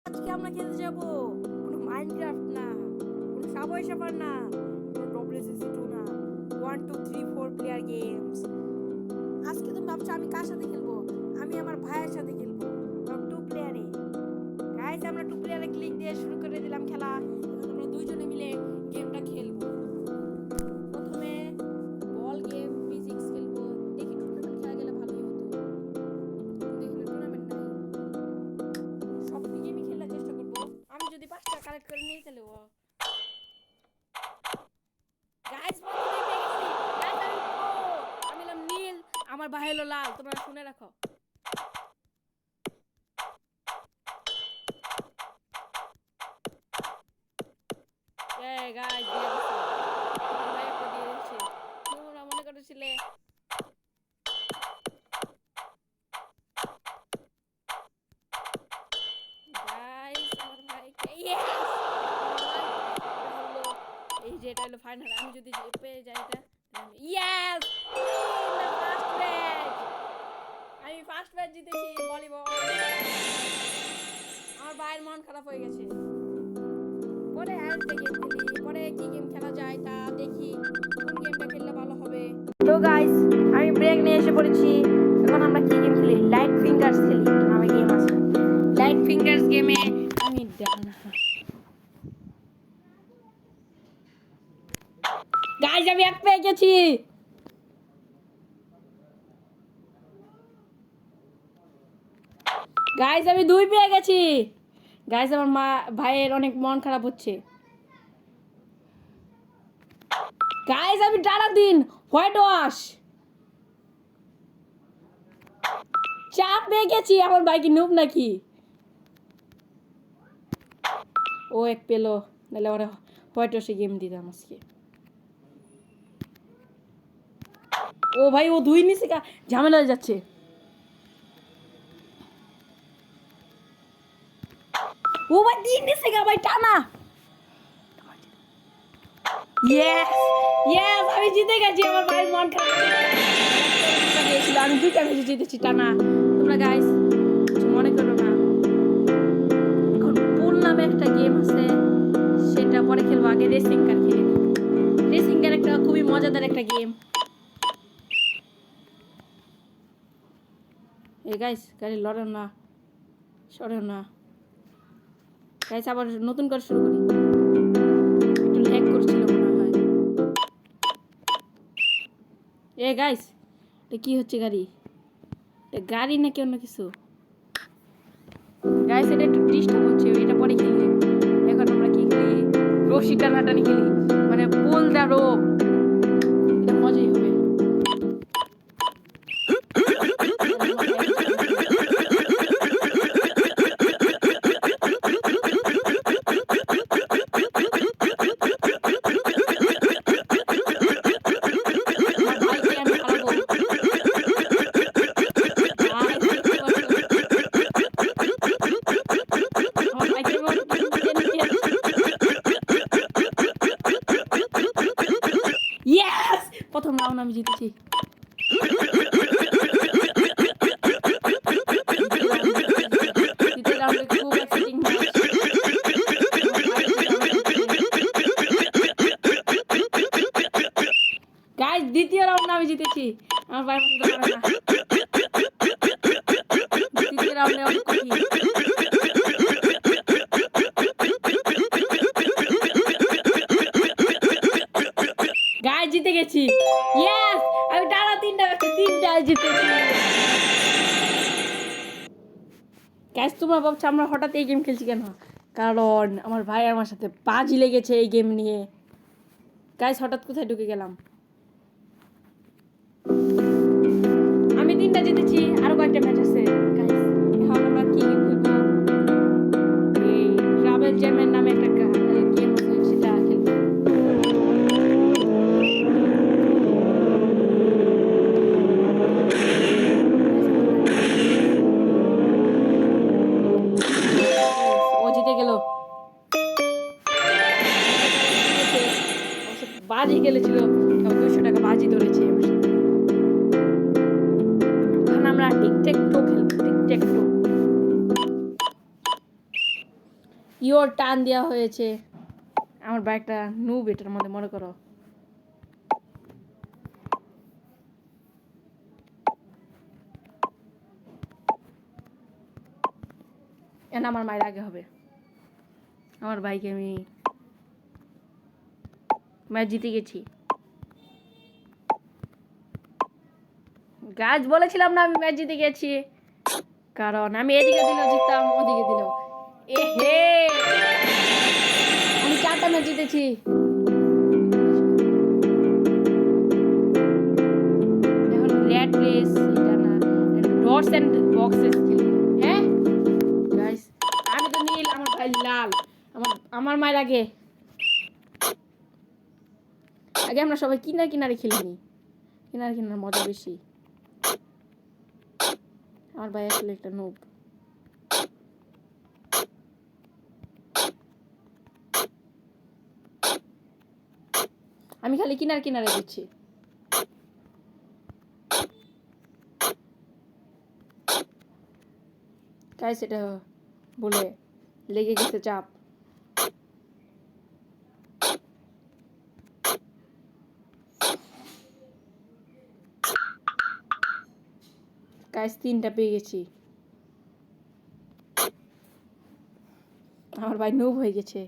আজকে আমরা খেলতে যাব কোনো মাইনক্রাফট না, কোনো সাবওয়ে সার্ফার না, কোনো ডব্লিউসিসি 2 না, 1 2 3 4 প্লেয়ার গেমস। আজকে তুমি ভাবছো আমি কার সাথে খেলবো? আমি আমার ভাইয়ের সাথে খেলবো, সব 2 প্লেয়ারে। গাইস আমরা 2 প্লেয়ারে ক্লিক দিয়ে শুরু করে দিলাম খেলা। এখন আমরা দুইজনে মিলে গেমটা খেলবো। প্রথমে বল গেম ফিজিক্স খেলবো। দেখি টুর্নামেন্ট খেলা গেলে ভালোই হতো, কিন্তু এখানে টুর্নামেন্ট নাই। সব গেমই খেলার চেষ্টা করবো। আমি যদি 5টা কালেক্ট করে নিই তাহলে গাইস প্রথমে পেয়ে গেছি। গাইস আমি হলাম নীল, আমার ভাই হলো লাল, তোমরা শুনে রাখো। গাইস দিয়ে দিছি, আমার ভাই একটা দিয়ে দিচ্ছে। তোমরা মনে করেছিলে গাইস আমার ভাইকে এই যে এটা হলো ফাইনাল। আমি যদি পেয়ে যাই এটা ইয়েস ফার্স্ট ম্যাচ, আমি ফার্স্ট ম্যাচ জিতেছি ভলিবল। আমার ভাইয়ের মন খারাপ হয়ে গেছে। পরে আরেকটা গেম খেলি, পরে কি গেম খেলা যায় তা দেখি, কোন গেমটা খেললে ভালো হবে। তো গাইস আমি ব্রেক নিয়ে এসে পড়েছি। এখন আমরা কি গেম খেলি? লাইট ফিঙ্গার্স খেলি নামে গেম আছে। লাইট ফিঙ্গার্স গেমে আমি গাইস আমি এক পেয়ে গেছি। গাইস আমি 2 পেয়ে গেছি। গাইস আমার ভাইয়ের অনেক মন খারাপ হচ্ছে। গাইস আমি টানা দিন হোয়াইট ওয়াশ 4 পেয়ে গেছি। আমার ভাই কি নুব নাকি? ও এক পেলো, নাহলে ওরা হোয়াইট ওয়াশে গেম দিতাম আজকে। ও ভাই ও 2 নিচে ঝামেলা হয়ে যাচ্ছে। ও ভাই 3 নিচে ভাই টানা। ইয়েস ইয়েস আমি জিতে গেছি। আমার ভাইয়ের মন খারাপ গিয়েছিল। আমি 2টা ম্যাচ জিতেছি টানা। তোমরা গাইস কিছু মনে করো না। এখন পুল নামে একটা গেম আছে, সেটা পরে খেলবো। আগে রেসিং কার খেলে নিই। রেসিং কার একটা খুবই মজাদার একটা গেম। এই গাইস গাড়ি লড়ো না, সরো না। গাইস আবার নতুন করে শুরু করি। একটু ল্যাগ করছিল মনে হয়। এ গাইস এটা কি হচ্ছে? গাড়ি এটা গাড়ি নাকি অন্য কিছু? গাইস এটা একটু ডিস্টার্ব হচ্ছে, এটা পরে খেলি। এখন আমরা কি খেলি? রশি টানাটানি খেলি, মানে পুল দা রোপ। এটা মজাই হবে। প্রথম রাউন্ড আমি জিতেছি। গাইস দ্বিতীয় রাউন্ড আমি জিতেছি। আমার ভাই মতো পারে না। তৃতীয় রাউন্ডে অনেক কঠিন। গাইস জিতে গেছি। ইয়েস আমি টানা 3টা জিতেছি। গাইস তোমরা ভাবছো আমরা হঠাৎ এই গেম খেলছি কেন? কারণ আমার ভাই আমার সাথে বাজি লেগেছে এই গেম নিয়ে। গাইস হঠাৎ কোথায় ঢুকে গেলাম? আমি 3টা জিতেছি, আরো কয়েকটা ম্যাচ আছে। গাইস এখন আমরা কি গেম খেলবো? এই ট্রাভেল জ্যামের নামে একটা গেম আছে, সেটা খেলবো। ও জিতে গেল। বাজি খেলেছিল, 200 টাকা বাজি ধরেছে আমার সাথে। এখন আমরা টিকট্যাক টো খেলবো। টিকট্যাক টো ইওর টান দেওয়া হয়েছে। আমার বাইকটা নুব এটার মধ্যে মনে করো। এখন আমার মায়ের আগে হবে। আমার বাইকে আমি ম্যাচ জিতে গেছি। গাছ বলেছিলাম না আমি ম্যাচ জিতে গেছি, কারণ আমি এদিকে দিলেও জিততাম, ওদিকে দিলেও। এ হে, আমি 4টা ম্যাচ জিতেছি। এখন রেড রেস এটা না, ডটস এন্ড বক্সেস খেলি। হ্যাঁ গাইস, আমি তো নীল, আমার ভাই লাল। আমার মায়ের আগে আগে আমরা সবাই কিনারে কিনারে খেলিনি, কিনারে কিনার মজা বেশি। আমার ভাই আসলে একটা নোব। আমি খালি কিনারে কিনারে দিচ্ছি। গাইস এটা বলে লেগে গেছে চাপ। গাইস 3টা পেয়ে গেছি। আমার ভাই নুব হয়ে গেছে।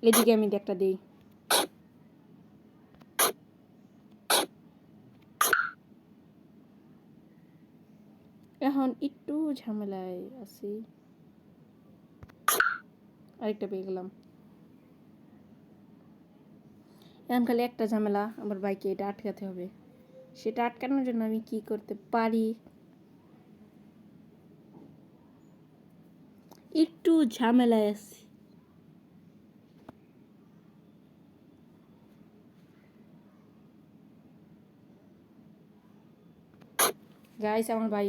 এদিকে আমি একটা দিই। এখন একটু ঝামেলায় আছি। আরেকটা পেয়ে গেলাম। এখন খালি একটা ঝামেলা, আমার বাইকে এটা আটকাতে হবে। সেটা আটকানোর জন্য আমি কি করতে পারি? একটু ঝামেলায় আছি। গাইস আমার ভাই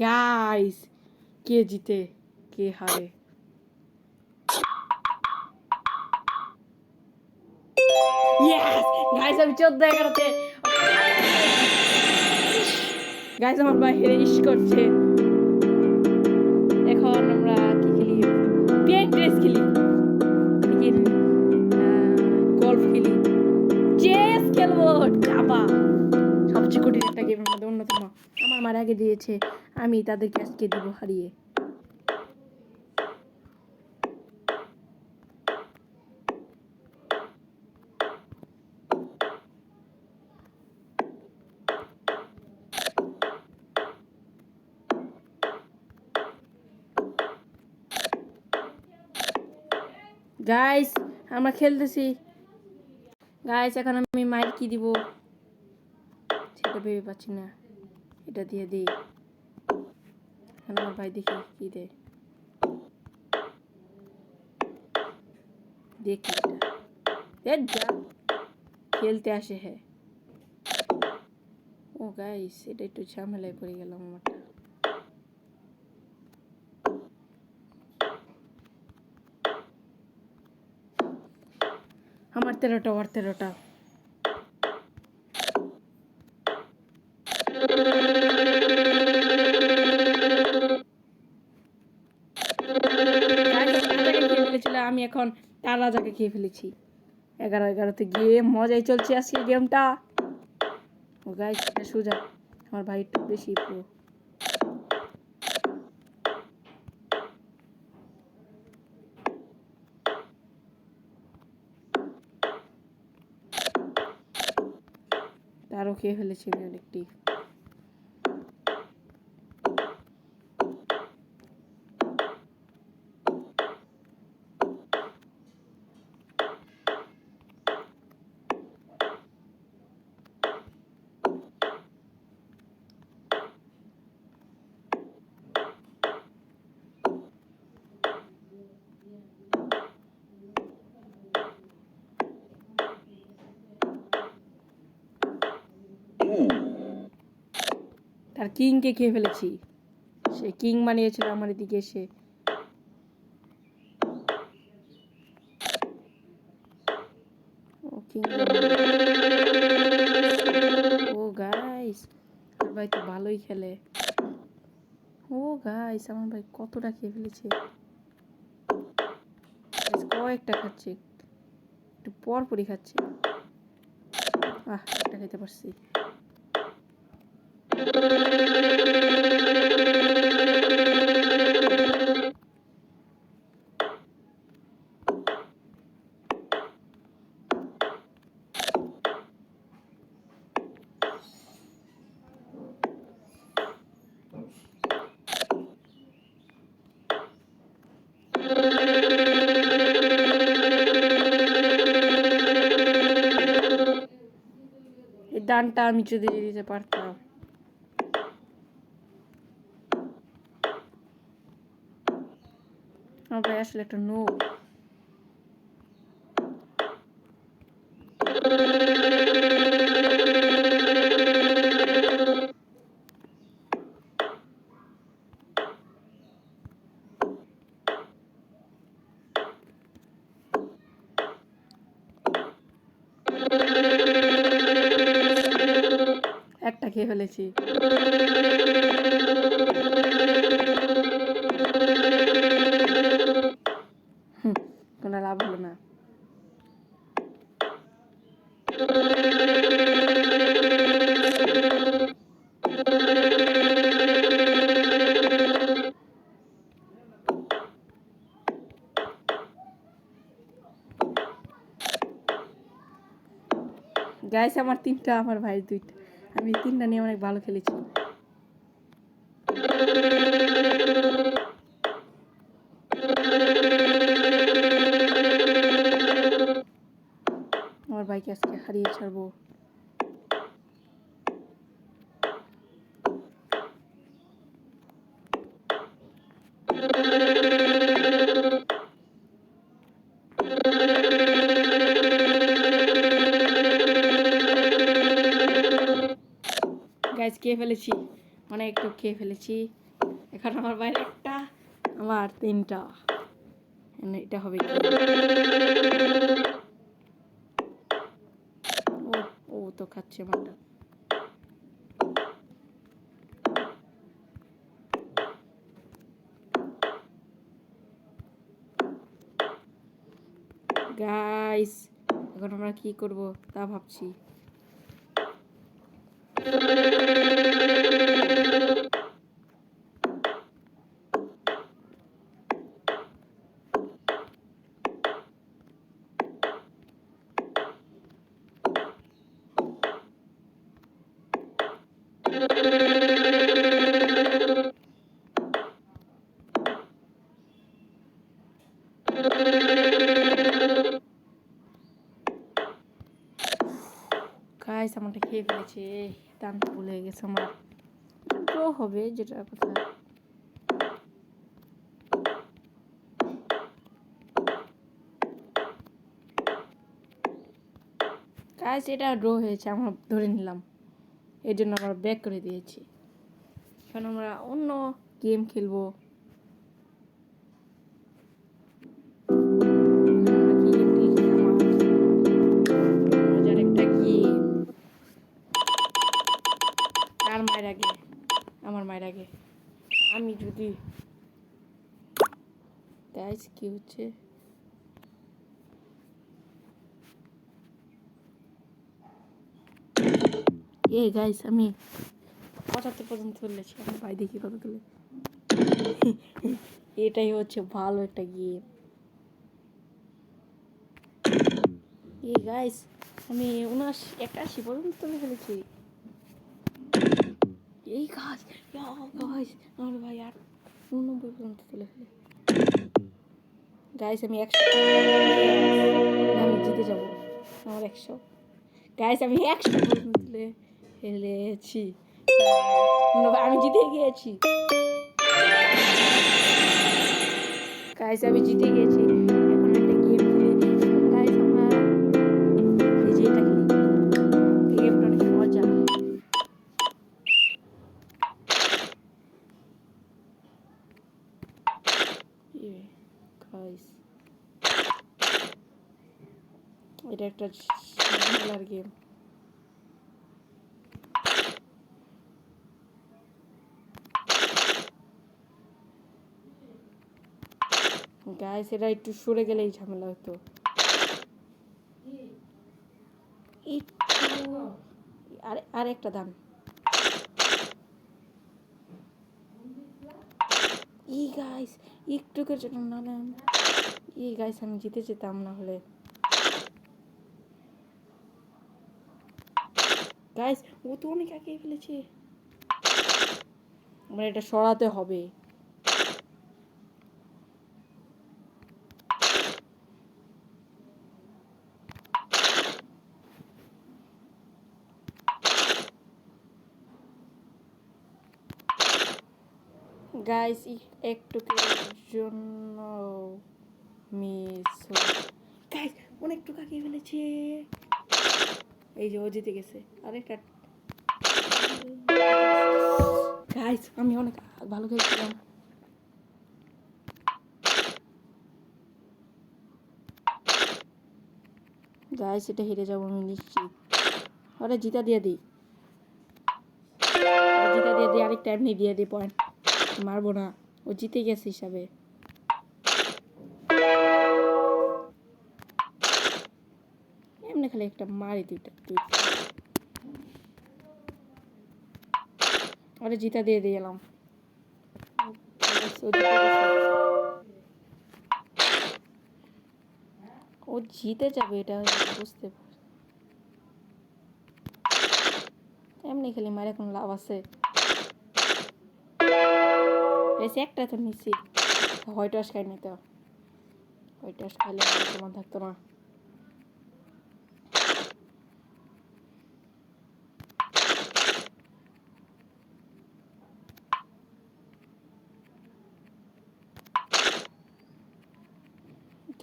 গাইস কে জিতে কে হারে? ইয়েস গাইস, আমি 14-11-তে। গাইস আমার ভাই হেরে ইস করছে। এখন আমরা কি খেলি? পেন্ট রেস খেলি, গল্ফ খেলি, চেস খেলবো। দাবা সবচেয়ে কঠিন একটা গেমের মধ্যে অন্যতম। আমার মার আগে দিয়েছে, আমি তাদেরকে আজকে দিব হারিয়ে। গাইস আমরা খেলতেছি। গাইস এখন আমি মাইর কি দিব সেটা ভেবে পাচ্ছি না। এটা দিয়ে দিই। আমার ভাই দেখি কি দেয়, দেখি এটা যা খেলতে আসে। হ্যাঁ ও গাইস, এটা একটু ঝামেলায় পড়ে গেলাম। আমার 13টা আর 13টা। আমি এখন তার রাজাকে খেয়ে ফেলেছি। 11-11-তে গেম মজাই চলছে আজকে গেমটা। ও গাইস এটা সোজা, আমার ভাই একটু বেশি প্রো। তারও খেয়ে ফেলেছি আমি অনেকটি। তার কিংকে খেয়ে ফেলেছি। সে কিং বানিয়েছিল আমার এদিকে এসে। ও কিং ও গাইস, আর ভাই তো ভালোই খেলে। ও গাইস আমার ভাই কতটা খেয়ে ফেলেছে। কয়েকটা খাচ্ছে, একটু পর পরই খাচ্ছে। একটা খেতে পারছি। এই ডানটা আমি যদি দিতে পারতাম। আমার ভাই আসলে একটা নো। একটা খেয়ে ফেলেছি। কোনো লাভ হলো না। গাইস আমার 3টা, আমার ভাই 2টা। আমি 3টা নিয়ে অনেক ভালো খেলেছি। আমার ভাইকে আজকে হারিয়ে ছাড়বো। গাইস খেয়ে ফেলেছি, অনেক একটু খেয়ে ফেলেছি। এখন আমার বাইরে একটা, আমার 3টা। এটা হবে কি? ও তো খাচ্ছে আমারটা। গাইস এখন আমরা কি করব তা ভাবছি। গাইস আমারটা খেয়ে ফেলেছে, টানতে ভুলে গেছে আমার। ড্র হবে যেটা কথা। গাইস এটা ড্র হয়েছে, আমরা ধরে নিলাম, এর জন্য আমরা ব্যাক করে দিয়েছি। এখন আমরা অন্য গেম খেলবো। মজার একটা গেম। কার মায়ের আগে? আমার মায়ের আগে। আমি যদি গাইস কি হচ্ছে? গাইস আমি 75 পর্যন্ত তুলেছি, আমার ভাই দেখি কত তুলে। এটাই হচ্ছে ভালো একটা গেম। গাইস আমি 81 পর্যন্ত তুলে ফেলেছি। গাছ গাইস আমার ভাই আর 89 পর্যন্ত তুলে ফেলে। গাইস আমি 100, আমি জিতে যাব। আমার 100। গাইস আমি 100 পর্যন্ত তুলে ফেলেছি। আমি জিতে গিয়েছি। গাইস আমি জিতে গেছি। এখন একটা গেম খেলি। গাইস আমরা এই যে এটা খেলি। এই গেমটা অনেক মজা। গাইস এটা একটা ঝামেলার গেম। গাইস এটা একটু সরে গেলেই ঝামেলা হতো। আর একটা দাম গাইস একটুকের জন্য না গাইস আমি জিতে যেতাম না হলে। গাইস ও তো অনেক আগে ফেলেছে, আমার এটা সরাতে হবে। গাইস একটুকের জন্য মিস গাইস অনেকটু আগে ফেলেছে। এই যে ও জিতে গেছে। আরেকটা গাইস আমি অনেক ভালো খেলছিলাম। গাইস এটা হেরে যাবো আমি নিশ্চিত। আরে জিতা দিয়ে দিই, আরেকটা এমনি দিয়ে দিই পয়েন্ট। মারবো না, ও জিতে গেছে হিসাবে। এমনি খালি একটা মারি দুইটা। আরে জিতা দিয়ে দিলাম। ও জিতে যাবে এটা বুঝতে পার। এমনি খালি মারে কোনো লাভ আছে? এসে একটা তো নিচ্ছি, হোয়াইট ওয়াশ খাই নি তো। হোয়াইট ওয়াশ খাইলে তোমার থাকতো না।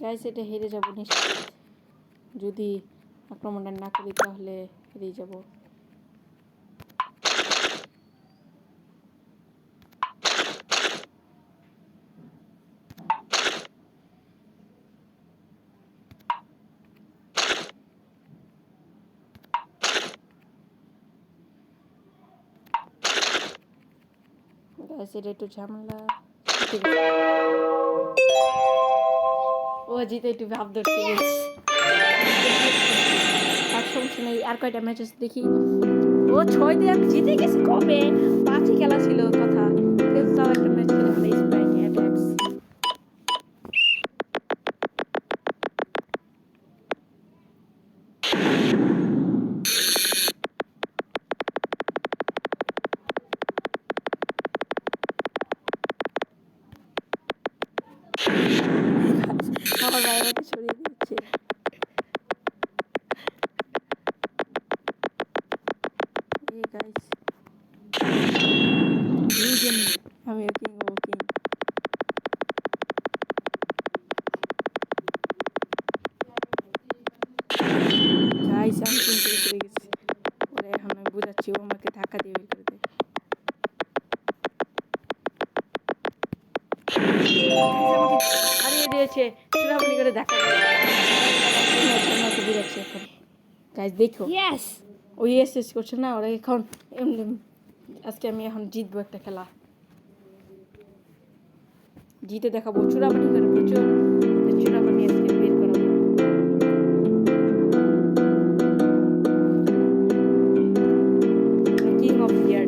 গাইস এটা হেরে যাবো নিশ্চিত, যদি আক্রমণটা না করি তাহলে হেরে যাব। গাইস এটা একটু ঝামেলা। ও জিতে একটু ভাব ধরছে। আর সমস্যা নেই, আর কয়টা ম্যাচেস দেখি। ও 6 দিয়ে আমি জিতে গেছি কবে? 5ই খেলা ছিল কথা, কিন্তু তাও একটা ম্যাচ খেলে ফেলে স্প্রাইট অ্যাটাক্স। আমার বাইরে ছড়িয়ে দিচ্ছে। গাইস আমি কিং ও কিং। গাইস আমি কিন্তু উঠে গেছি। ওরে এখন আমি বুঝাচ্ছি, ও আমাকে ধাক্কা দিয়ে বের করে দেয়। হারিয়ে দিয়েছে, চূড়ামণি করে ধাক্কা দিয়ে বুঝাচ্ছি এখন। গাইস দেখো, ইয়েস ও ইয়েস করছে না ওরা এখন। আজকে আমি এখন জিতবো একটা খেলা, জিতে দেখাবো চূড়ামণি করে। প্রচুর চূড়ামণি আজকে বের করাবো। কিং অফ ইয়ার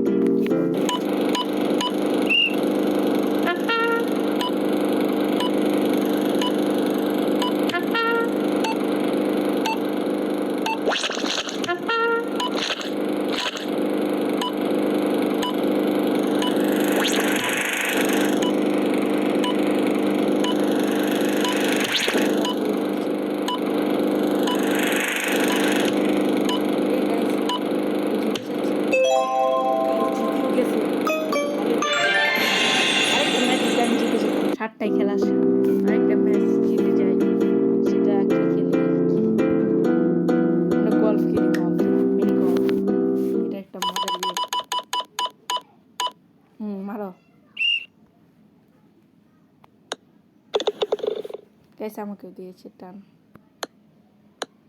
সাতটাই খেলা, আরেকটা ম্যাচ জিতে যাই। সেটা কি খেলি? আমরা গল্ফ খেলি, গল্ফ, মিনি গল্ফ। এটা একটা মজার গেম। মারো। গাইস আমাকেও দিয়েছে টান।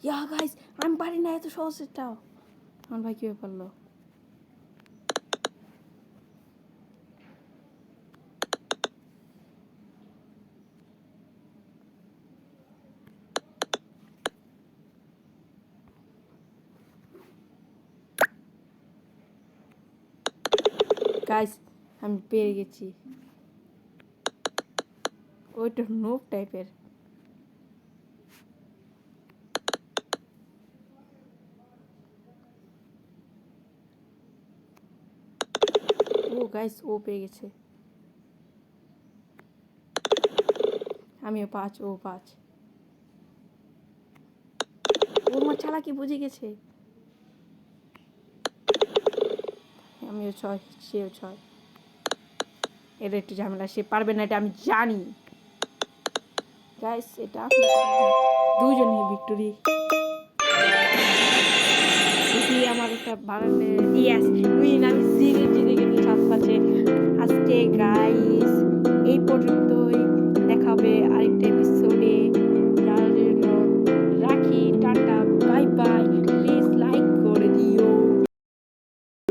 ইয়া গাইস আমি পারি না এত সহজ এটাও। আমার ভাই কিভাবে পারলো? গাইস আমি পেরে গেছি। ওইটা নোব টাইপের। ও গাইস ও পেয়ে গেছে। আমিও 5 ও 5। ও আমার চালাকি বুঝে গেছে। আমিও 6 সেও 6। এটা একটু ঝামেলা, সে পারবে না এটা আমি জানি। গাইস এটা দুজনেই ভিক্টোরি। দেখি আমার একটা বাড়ালে ইয়েস উইন আমি